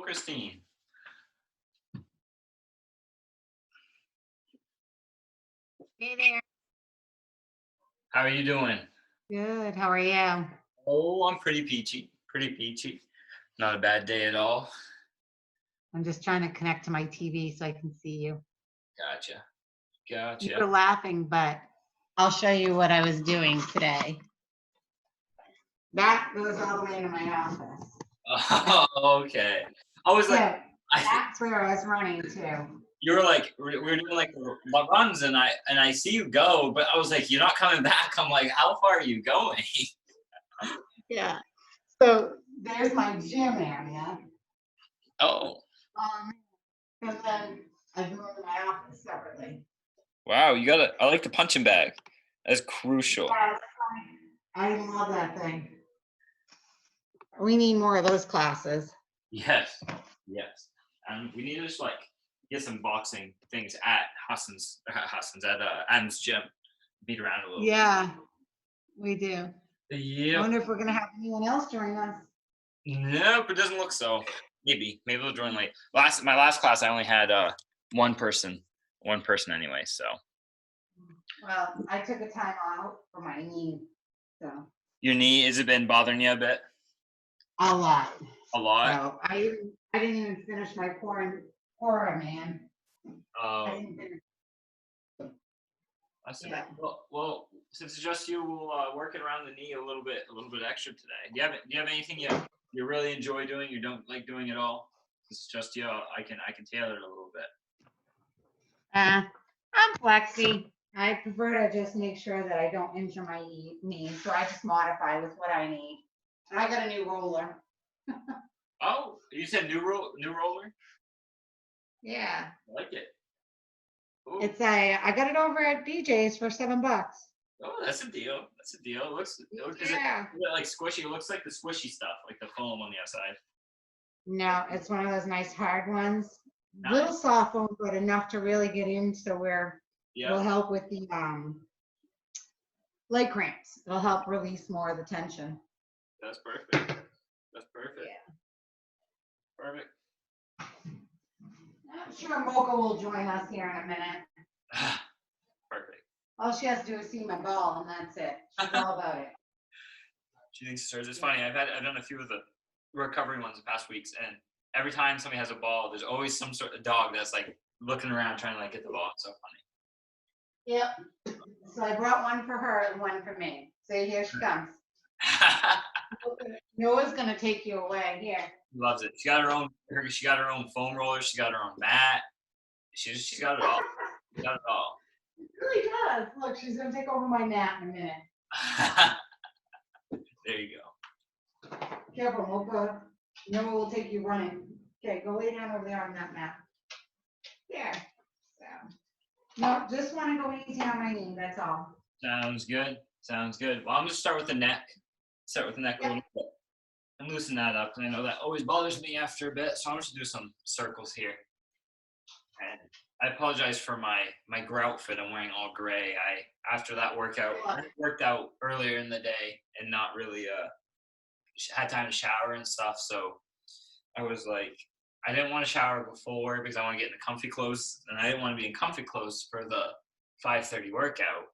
Christine. Hey there. How are you doing? Good. How are you? Oh, I'm pretty peachy. Pretty peachy. Not a bad day at all. I'm just trying to connect to my TV so I can see you. Gotcha. You Gotcha. were laughing, but I'll show you what I was doing today. That goes all the way to my office. Oh, okay. I was like, So that's where I was running to. you were like, we were doing like the runs, and I see you go, but I was like, you're not coming back. I'm like, how far are you going? Yeah. So there's my gym area. Oh, And then I've moved my office separately. wow. You gotta. I like the punching bag. That's crucial. Yeah, I love that thing. We need more of those classes. Yes. Yes. And we need to just like get some boxing things at Hassan's at Adam's gym. Beat around a little. Yeah, we do. I Yep. wonder if we're gonna have anyone else join us. Nope, it doesn't look so. Maybe they'll join late. My last class, I only had one person anyway. So Well, I took a time out for my knee, so your knee, has it been bothering you a bit? a lot. A lot. So I didn't even finish my Quora, man. I didn't finish. Yeah. Well, since it's just you, we'll work it around the knee a little bit extra today. Do you have anything you really enjoy doing? You don't like doing at all? It's just you. I can tailor it a little bit. I'm flexy. I prefer to just make sure that I don't injure my knee, so I just modify with what I need. And I got a new roller. Oh, you said new roller? Yeah. I like it. Ooh. I got it over at BJ's for $7. Oh, that's a deal. That's a deal. Is it like squishy? It looks like the squishy stuff, like the foam on the outside. No, it's one of those nice hard ones. Nice. Little soft foam, but enough to really get in, so will help with the leg cramps. It'll help release more of the tension. That's perfect. That's perfect. Yeah. Perfect. I'm sure Mocha will join us here in a minute. Perfect. All she has to do is see my ball, and that's it. She's all about it. She thinks it's hers. It's funny. I've done a few of the recovery ones the past weeks, and every time somebody has a ball, there's always some sort of dog that's like looking around trying to like get the ball. It's so funny. Yep. So I brought one for her and one for me. So here she comes. Noah's gonna take you away. Here. Loves it. She got her own foam roller. She got her own mat. She's got it all. She got it all. It really does. Look, she's gonna take over my nap in a minute. There you go. Careful, Mocha. Noah will take you running. Okay, go lay down over there on that mat. There. So. No, just want to go easy on my knee. That's all. Sounds good. Sounds good. Well, I'm gonna start with the neck. A little bit and loosen that up. And I know that always bothers me after a bit, so I'm just gonna do some circles here. And I apologize for my grout fit. I'm wearing all gray. After that workout, I worked out earlier in the day and not really had time to shower and stuff. So I was like, I didn't want to shower before because I want to get into comfy clothes, and I didn't want to be in comfy clothes for the 5:30 workout.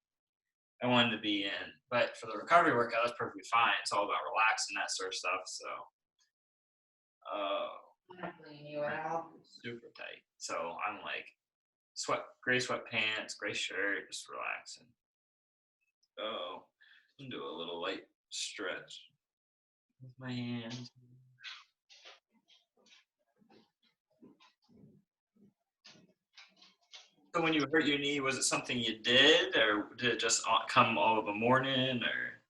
I wanted to be in, but for the recovery workout, that's perfectly fine. It's all about relaxing, that sort of stuff. So, super tight. So I'm like, gray sweatpants, gray shirt, just relaxing. Oh, I'm gonna do a little light stretch with my hands. So when you hurt your knee, was it something you did, or did it just come all of a morning, or?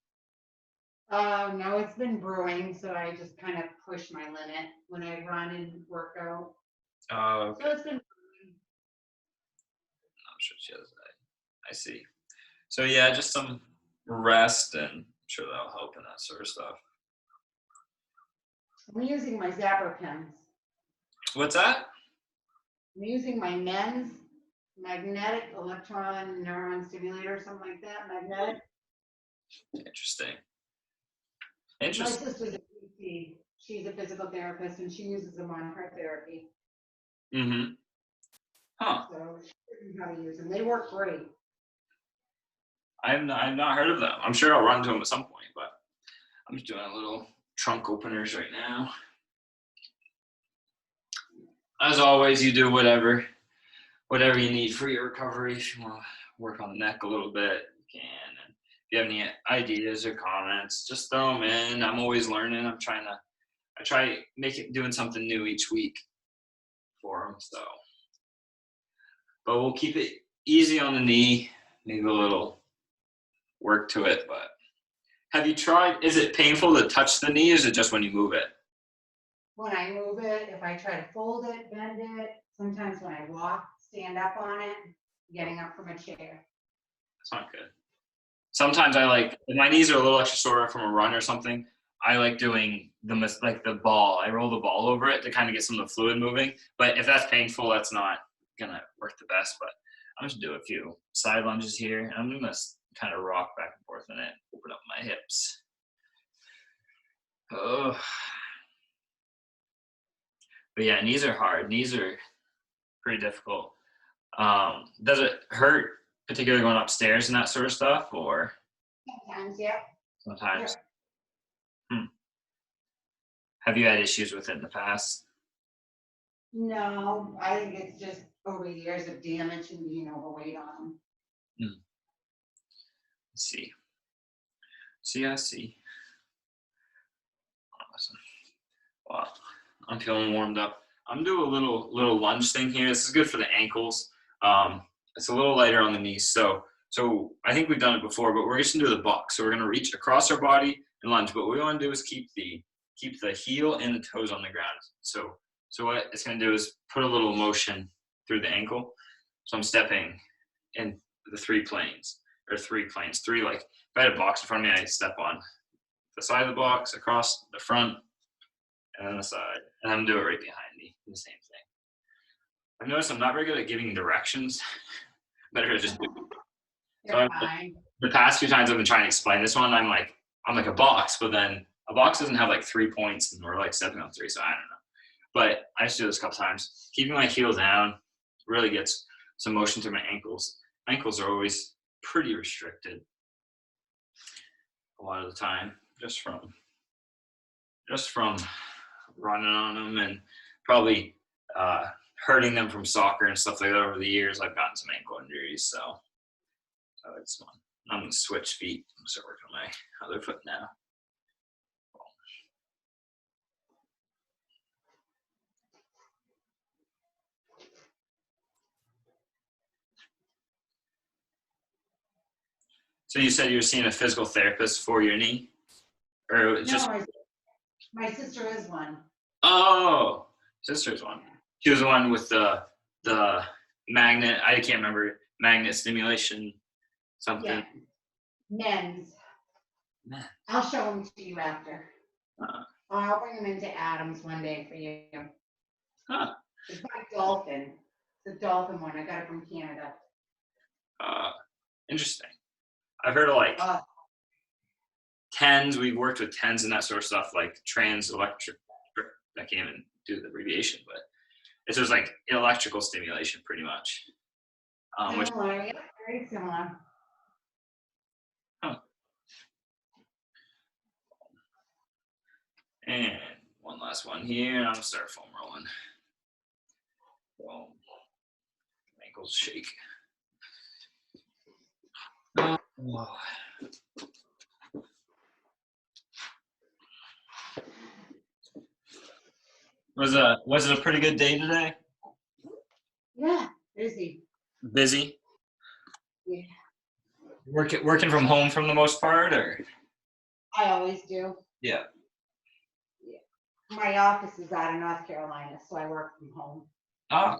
No, it's been brewing, so I just kind of push my limit when I run and work out. Oh, okay. So it's been brewing. I'm sure she has that. I see. So yeah, just some rest, and I'm sure that'll help and that sort of stuff. I'm using my Zapper pens. What's that? I'm using my MENS, magnetic electron neuron stimulator, something like that. Magnetic. Interesting. My sister's a PT, she's a physical therapist and she uses them on her therapy. Mm-hmm. Huh. So she knows how to use them. They work great. I've not heard of them. I'm sure I'll run to them at some point, but I'm just doing a little trunk openers right now. As always, you do whatever you need for your recovery. If you want to work on the neck a little bit, you can. And if you have any ideas or comments, just throw them in. I'm always learning. I try doing something new each week for them. So, but we'll keep it easy on the knee. Maybe a little work to it. But have you tried? Is it painful to touch the knee? Or is it just when you move it? When I move it, if I try to fold it, bend it, sometimes when I walk, stand up on it, getting up from a chair. That's not good. Sometimes if my knees are a little extra sore from a run or something, I like doing the ball. I roll the ball over it to kind of get some of the fluid moving. But if that's painful, that's not gonna work the best. But I'm just gonna do a few side lunges here. And I'm gonna kind of rock back and forth in it, open up my hips. Oh. But yeah, knees are hard. Knees are pretty difficult. Does it hurt, particularly going upstairs and that sort of stuff, or Sometimes, yeah. sometimes? Have you had issues with it in the past? No, I think it's just over years of damage and being overweight on them. Let's see. I see. Awesome. Well, I'm feeling warmed up. I'm doing a little lunge thing here. This is good for the ankles. It's a little lighter on the knees. So I think we've done it before, but we're just gonna do the box. So we're gonna reach across our body and lunge. But what we want to do is keep the heel and the toes on the ground. So what it's gonna do is put a little motion through the ankle. So I'm stepping in the three planes. Like if I had a box in front of me, I step on the side of the box, across the front, and then the side. And I'm gonna do it right behind me. The same thing. I've noticed I'm not very good at giving directions. Better to just do it. They're fine. The past few times I've been trying to explain this one, I'm like a box, but then a box doesn't have like 3 points and we're like stepping on 3, so I don't know. But I just do this a couple times. Keeping my heel down really gets some motion through my ankles. Ankles are always pretty restricted a lot of the time, just from running on them and probably hurting them from soccer and stuff like that over the years. I've gotten some ankle injuries, so it's fun. I'm gonna switch feet. I'm gonna start working on my other foot now. So you said you were seeing a physical therapist for your knee, or No, just? my sister is one. Oh, sister's one. She was the one with the magnet. I can't remember, magnet stimulation, something. Yeah. Men's. Men. I'll show them to you after. I'll bring them into Adams one day for you. Huh. It's by Dolphin. The Dolphin one. I got it from Canada. Interesting. I've heard of like TENS. We've worked with TENS and that sort of stuff, like trans electric. I can't even do the abbreviation, but it's just like electrical stimulation, pretty much. Similar, yeah, very similar. Huh. And one last one here, and I'm gonna start foam rolling. Boom. Ankles shake. Oh. Was it a pretty good day today? Yeah, busy. Busy? Yeah. Working from home from the most part, or? I always do. Yeah. Yeah. My office is out of North Carolina, so I work from home. Oh,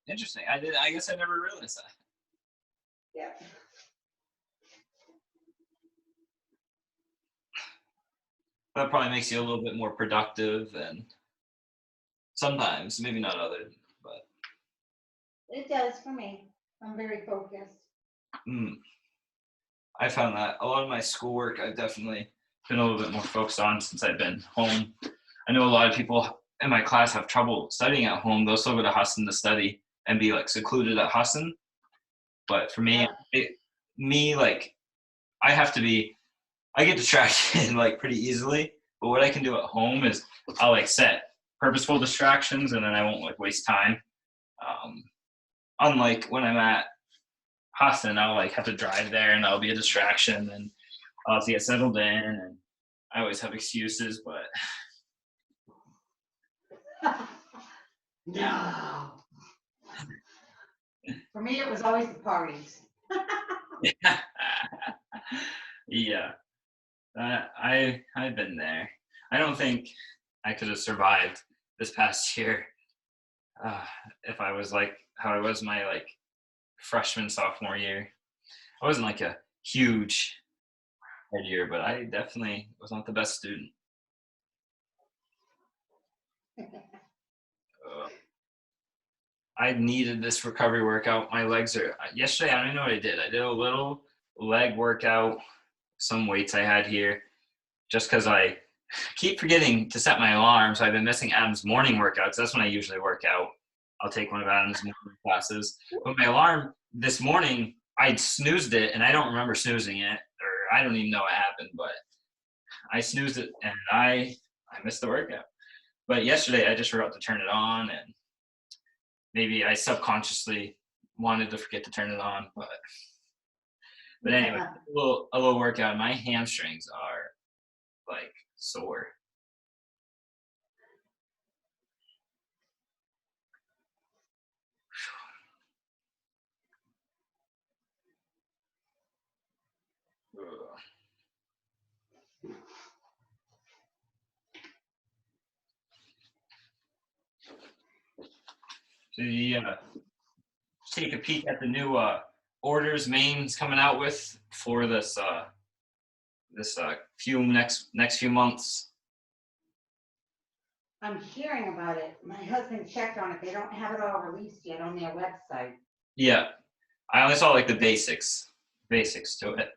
interesting. I guess I never realized that. Yeah. That probably makes you a little bit more productive, and sometimes, maybe not other, but. It does for me. I'm very focused. I found that a lot of my schoolwork, I've definitely been a little bit more focused on since I've been home. I know a lot of people in my class have trouble studying at home. They'll still go to Husson to study and be like secluded at Husson. But for me, like I have to be, I get distracted like pretty easily. But what I can do at home is I'll like set purposeful distractions, and then I won't like waste time. Unlike when I'm at Husson, I'll like have to drive there, and that'll be a distraction, and I'll have to get settled in, and I always have excuses. But No. For me, it was always the parties. yeah, I've been there. I don't think I could have survived this past year if I was like how I was my like freshman sophomore year. I wasn't like a huge head year, but I definitely was not the best student. I needed this recovery workout. My legs are yesterday. I don't even know what I did. I did a little leg workout, some weights I had here, just because I keep forgetting to set my alarm. So I've been missing Adam's morning workouts. That's when I usually work out. I'll take one of Adam's morning classes. But my alarm this morning, I snoozed it, and I don't remember snoozing it, or I don't even know what happened. But I snoozed it, and I missed the workout. But yesterday, I just forgot to turn it on, and maybe I subconsciously wanted to forget to turn it on. But anyway, a little workout. My hamstrings are like sore. Ugh. So take a peek at the new orders Maine's coming out with for this next few months. I'm hearing about it. My husband checked on it. They don't have it all released yet on their website. Yeah, I only saw like the basics to it.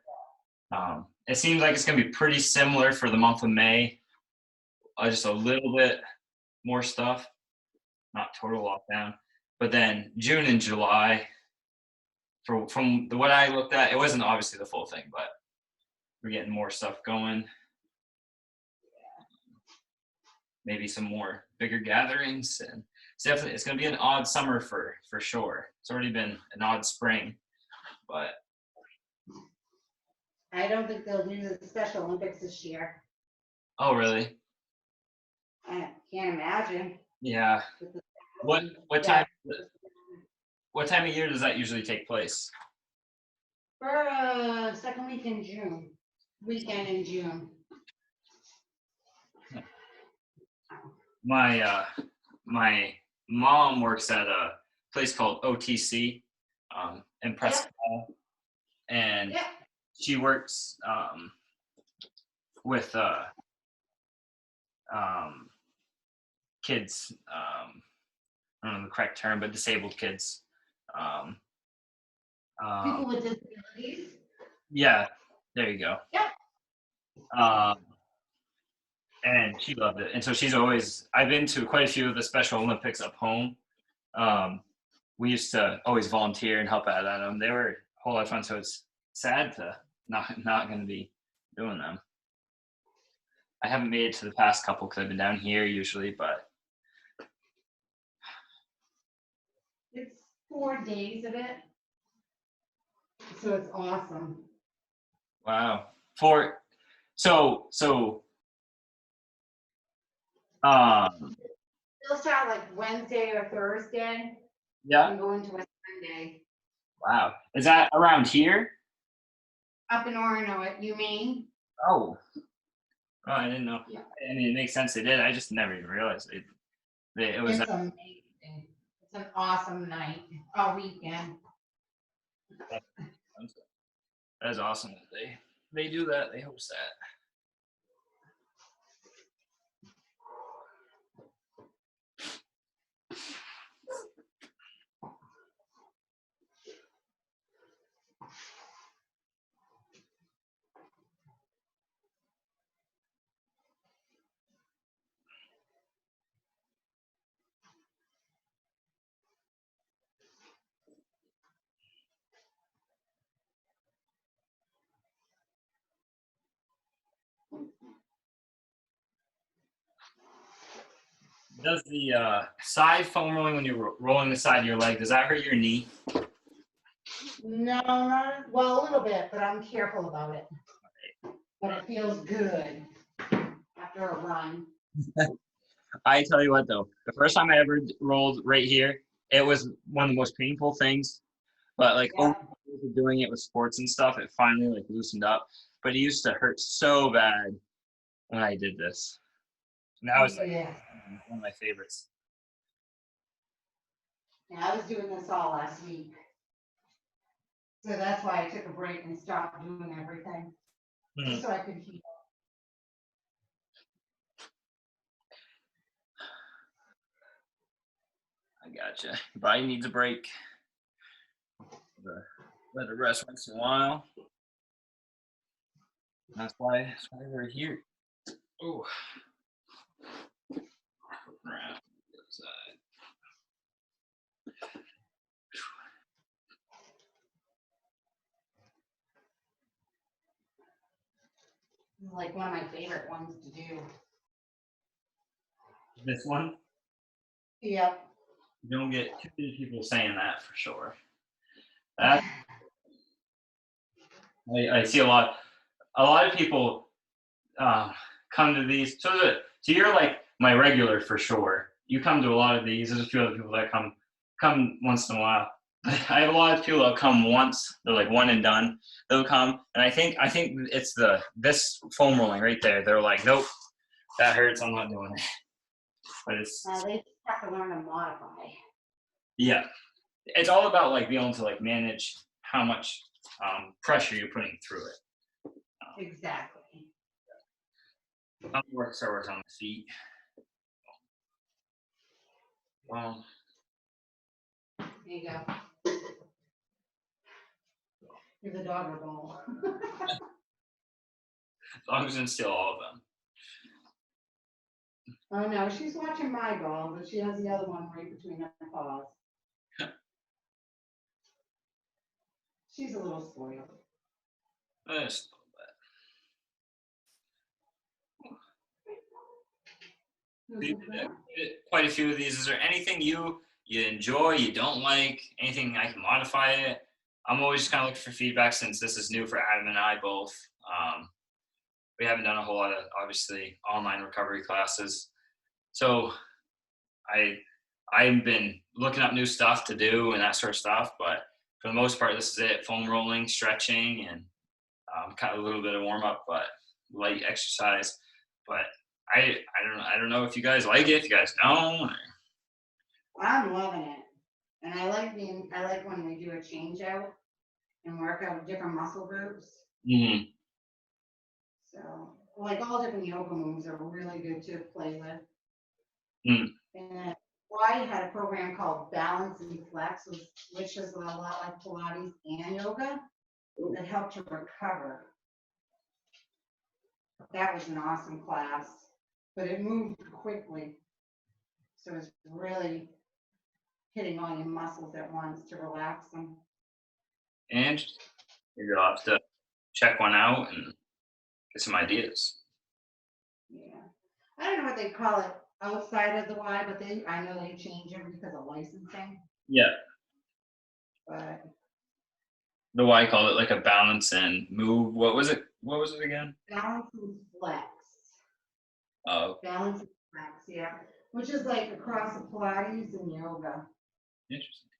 It seems like it's gonna be pretty similar for the month of May. Just a little bit more stuff, not total lockdown. But then June and July, from what I looked at, it wasn't obviously the full thing, but we're getting more stuff going. Maybe some more bigger gatherings, and it's going to be an odd summer for sure. It's already been an odd spring, but I don't think they'll do the Special Olympics this year. oh really? I can't imagine. Yeah. What time of year does that usually take place? For second weekend in June. My mom works at a place called OTC in Prescott, and she works with kids. I don't know the correct term, but disabled kids. People with disabilities. Yeah, there you go. Yeah. And she loved it. And so I've been to quite a few of the Special Olympics up home. We used to always volunteer and help out at them. They were a whole lot of fun. So it's sad to not going to be doing them. I haven't made it to the past couple because I've been down here usually, but. It's 4 days of it. So it's awesome. Wow. It'll start like Wednesday or Thursday. Yeah. And go into a Sunday. Wow. Is that around here? Up in Orono, you mean? Oh, I didn't know. Yeah. I mean, it makes sense they did. I just never even realized it was. It's amazing. It's an awesome night, all weekend. That is awesome that they do that. They host that. Does the side foam rolling when you're rolling the side of your leg, does that hurt your knee? No, not, well, a little bit, but I'm careful about it. But it feels good after a run. I tell you what though, the first time I ever rolled right here, it was one of the most painful things. But like Yeah. over the years of doing it with sports and stuff, it finally like loosened up. But it used to hurt so bad when I did this. Now it's like Yeah. one of my favorites. Yeah, I was doing this all last week. So that's why I took a break and stopped doing everything. Just so I could heal. I gotcha. Your body needs a break. Let it rest once in a while. That's why we're here. Oh. Around the other side. It's like one of my favorite ones to do. This one, Yep. you don't get too many people saying that for sure. That I see a lot of people come to these. So you're like my regular for sure. You come to a lot of these. There's a few other people that come once in a while. I have a lot of people that come once. They're like one and done. They'll come, and I think it's this foam rolling right there. They're like, nope, that hurts. I'm not doing it. But it's They just have to learn to modify. yeah, it's all about like being able to like manage how much pressure you're putting through it. Exactly. Works on the feet. There you go. Give the dog a ball. As long as instill all of them. Oh no, she's watching my ball, but she has the other one right between her paws. She's a little spoiled. Just quite a few of these. Is there anything you enjoy, you don't like, anything I can modify it? I'm always just kind of looking for feedback since this is new for Adam and I both. We haven't done a whole lot of obviously online recovery classes, so I've been looking up new stuff to do and that sort of stuff. But for the most part, this is it: foam rolling, stretching, and kind of a little bit of warm up, but light exercise. But I don't know if you guys like it, if you guys don't. I'm loving it. And I like when we do a change out and work out different muscle groups. Mm-hmm. So like all different yoga moves are really good to play with. Mm. And Hawaii had a program called Balance and Flex, which is a lot like Pilates and yoga that helped you recover. That was an awesome class, but it moved quickly. So it's really hitting all your muscles at once to relax them. And you'll have to check one out and get some ideas. Yeah. I don't know what they call it outside of the Y, but I know they change it because of licensing. Yeah. But The Y called it like a balance and move. What was it? What was it again? Balance and Flex. Oh, Balance and Flex, yeah. Which is like across the Pilates and yoga. interesting.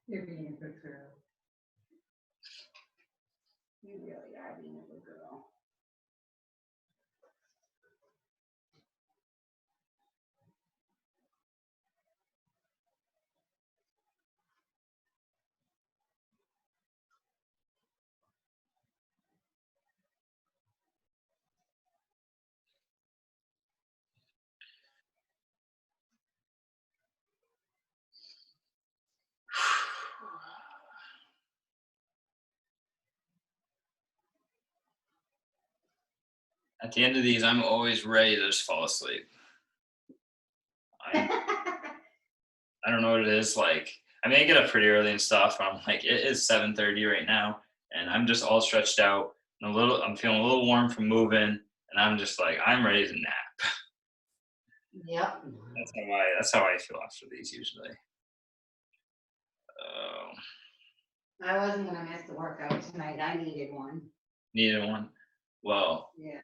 You're being a good girl. You really are being a good girl. At the end of these, I'm always ready to just fall asleep. I don't know what it is. Like I mean, I get up pretty early and stuff. I'm like, it is 7:30 right now, and I'm just all stretched out and I'm feeling a little warm from moving, and I'm just like, I'm ready to nap. Yep. That's how I feel after these usually. Oh, I wasn't gonna miss the workout tonight. I needed one. needed one. Well, Yeah.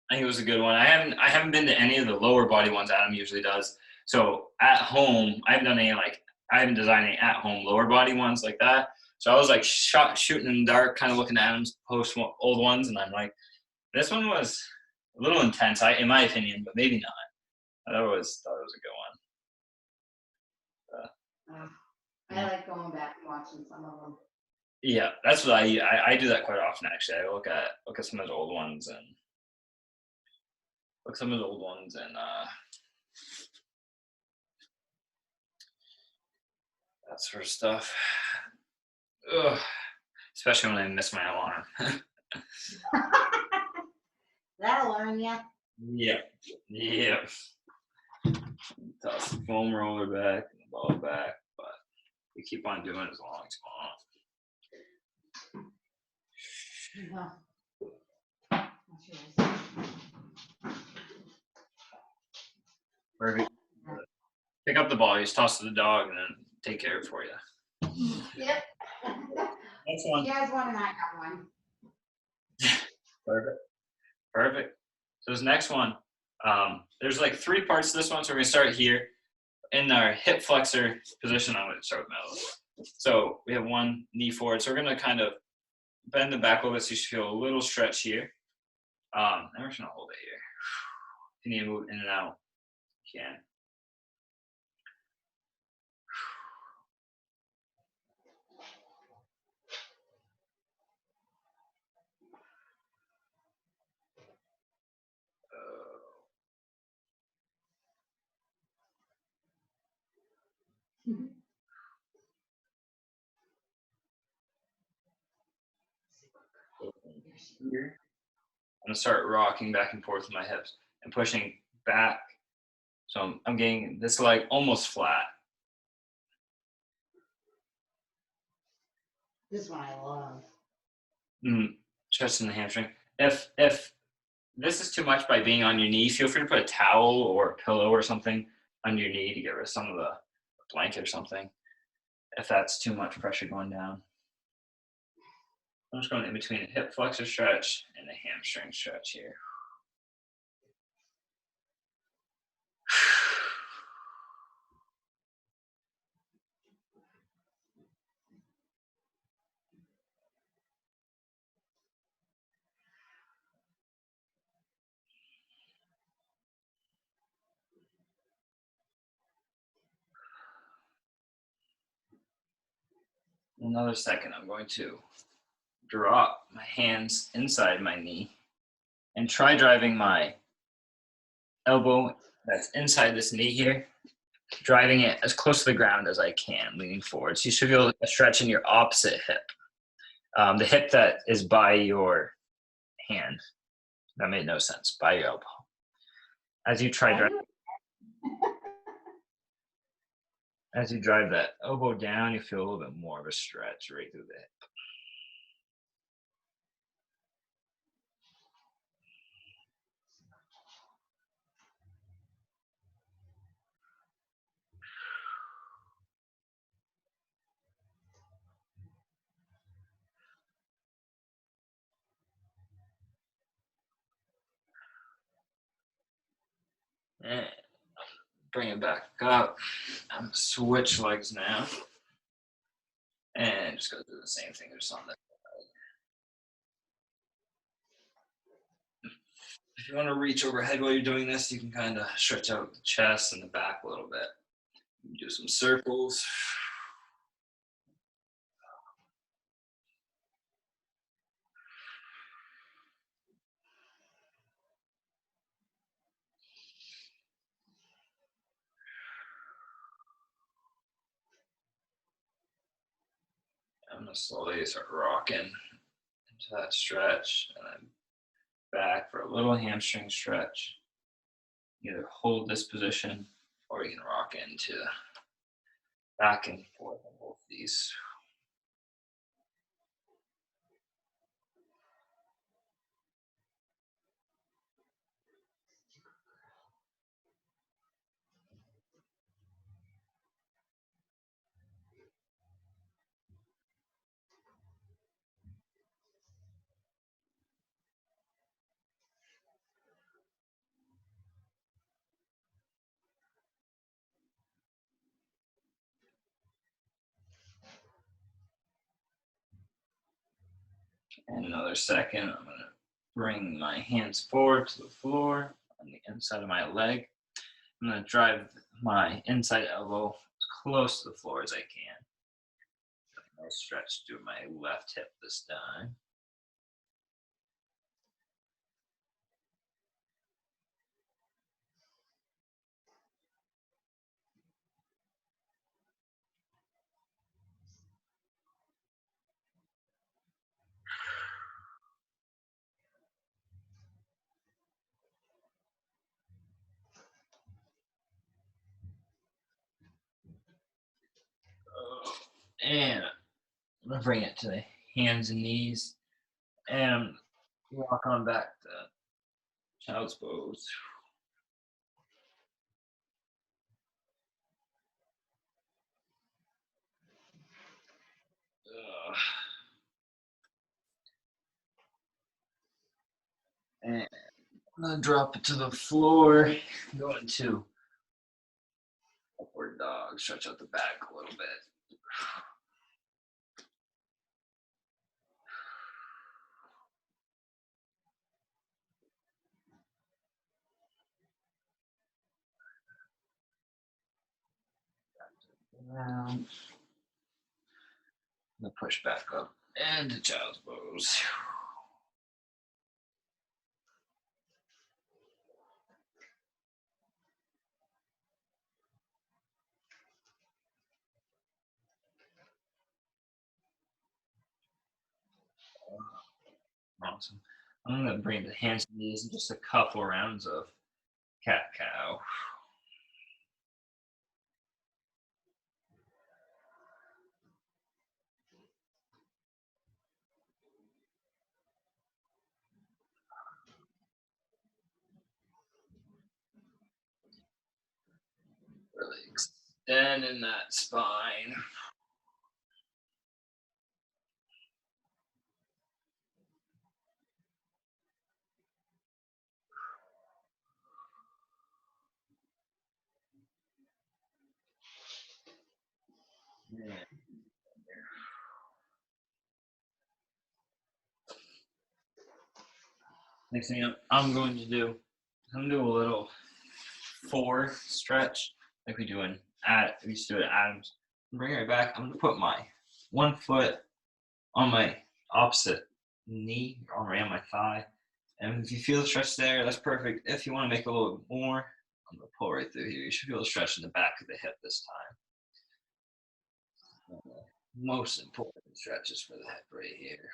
I think it was a good one. I haven't been to any of the lower body ones Adam usually does. So at home, I haven't designed any at home lower body ones like that. So I was like shooting in the dark, kind of looking at Adam's old ones, and I'm like, this one was a little intense, in my opinion, but maybe not. I thought it was a good one. I like going back and watching some of them. Yeah, that's what I do that quite often actually. I look at some of those old ones and that sort of stuff. Ugh. Especially when I miss my alarm. That'll learn ya. Yep. Toss the foam roller back and the ball back, but we keep on doing it as long as No. That's yours. Perfect. Pick up the ball, you just toss it to the dog, and then take care of it for you. Yep. Next one. You guys one and I got one. Perfect. So this next one, there's like 3 parts to this one. So we're gonna start here in our hip flexor position. I'm gonna start with my elbow. So we have one knee forward. So we're gonna kind of bend the back a little bit so you should feel a little stretch here. And we're just gonna hold it here. If you need to move in and out, you can. Here. I'm gonna start rocking back and forth with my hips and pushing back. So I'm getting this leg almost flat. This one I love. Stretching the hamstring. If this is too much by being on your knee, feel free to put a towel or a pillow or something under your knee to get rid of some of the blanket or something. If that's too much pressure going down. I'm just going in between a hip flexor stretch and a hamstring stretch here. Another second, I'm going to drop my hands inside my knee and try driving my elbow that's inside this knee here, driving it as close to the ground as I can, leaning forward. So you should feel a stretch in your opposite hip, the hip that is by your hand. That made no sense. By your elbow. As you try driving. As you drive that elbow down, you feel a little bit more of a stretch right through the hip. And bring it back up. I'm gonna switch legs now. And just go do the same thing just on the If you want to reach overhead while you're doing this, you can kind of stretch out the chest and the back a little bit. Do some circles. I'm going to slowly start rocking into that stretch and then back for a little hamstring stretch. Either hold this position or you can rock into back and forth and hold. these. And another second, I'm going to bring my hands forward to the floor on the inside of my leg. I'm going to drive my inside elbow as close to the floor as I can. I'll stretch through my left hip this time. And I'm going to bring it to the hands and knees and walk on back to child's pose. And I'm going to drop it to the floor, go into upward dog, stretch out the back a little bit. Around. I'm going to push back up and to child's pose. Awesome. I'm going to bring the hands to knees in just a couple rounds of cat-cow. Really extending that spine. Yeah. Next thing I'm going to do, I'm going to do a little 4 stretch like we do in we used to do it at Adams. Bring it back. I'm going to put my one foot on my opposite knee, or on my thigh. And if you feel the stretch there, that's perfect. If you want to make a little bit more, I'm going to pull right through here. You should feel the stretch in the back of the hip this time. Most important stretches for the hip right here.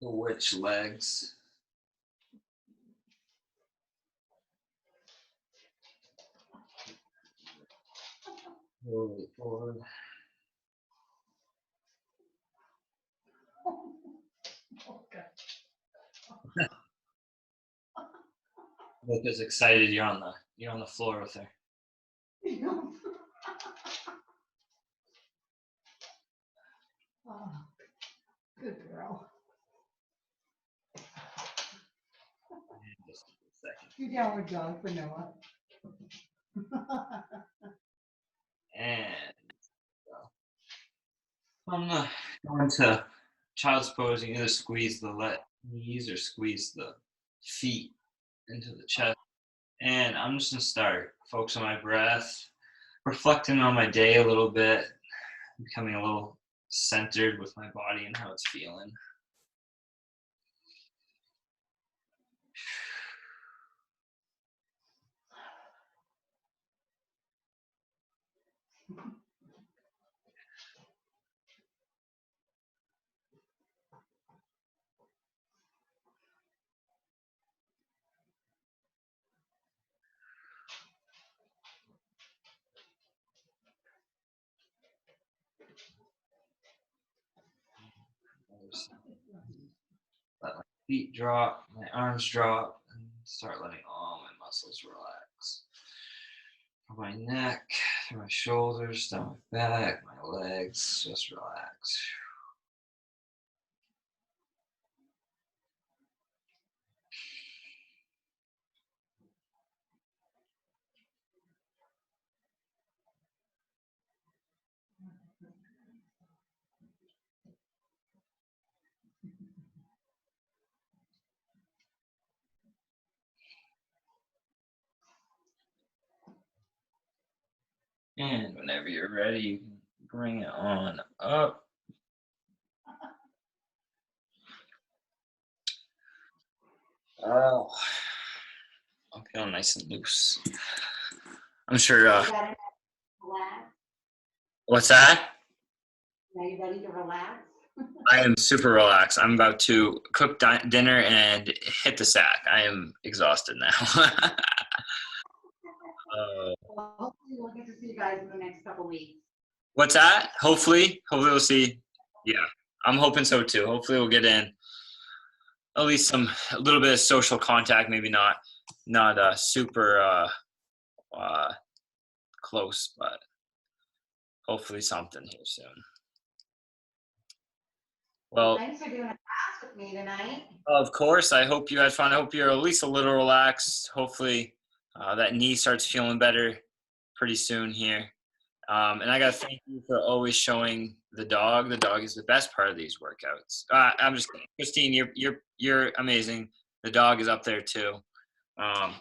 Which legs? Roll it forward. Look as excited you're on the floor with her. Oh, good girl. Just a second. You downward dog for Noah. And I'm going to child's pose. You either squeeze the knees or squeeze the feet into the chest. And I'm just going to start. Focus on my breath. reflecting on my day a little bit, becoming a little centered with my body and how it's feeling. Let my feet drop, my arms drop, and start letting all my muscles relax. From my neck, through my shoulders, down my back, my legs, just relax. And whenever you're ready, you can bring it on up. Oh, I'm feeling nice and loose. I'm sure. You got enough to relax? What's that? Are you ready to relax? I am super relaxed. I'm about to cook dinner and hit the sack. I am exhausted now. Well, hopefully we'll get to see you guys in the next couple weeks. What's that? Hopefully we'll see. Yeah, I'm hoping so too. Hopefully we'll get in at least a little bit of social contact. Maybe not super close, but hopefully something here soon. Well, thanks for doing a class with me tonight. of course. I hope you had fun. I hope you're at least a little relaxed. Hopefully that knee starts feeling better pretty soon here. And I got to thank you for always showing the dog. The dog is the best part of these workouts. I'm just kidding. Christine, you're amazing. The dog is up there too. Can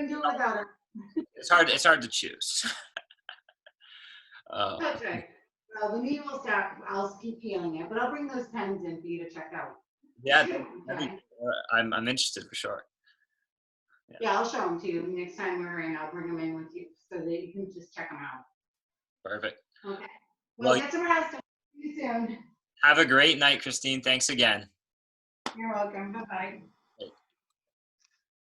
do without her. It's hard to choose. That's right. Well, the knee will start. I'll keep healing it, but I'll bring those pens in for you to check out. Yeah, Okay. I'm interested for sure. Yeah, I'll show them to you next time we're in. I'll bring them in with you so that you can just check them out. Perfect. Okay. Well, get some rest. See you soon. Have a great night, Christine. Thanks again. You're welcome. Bye-bye.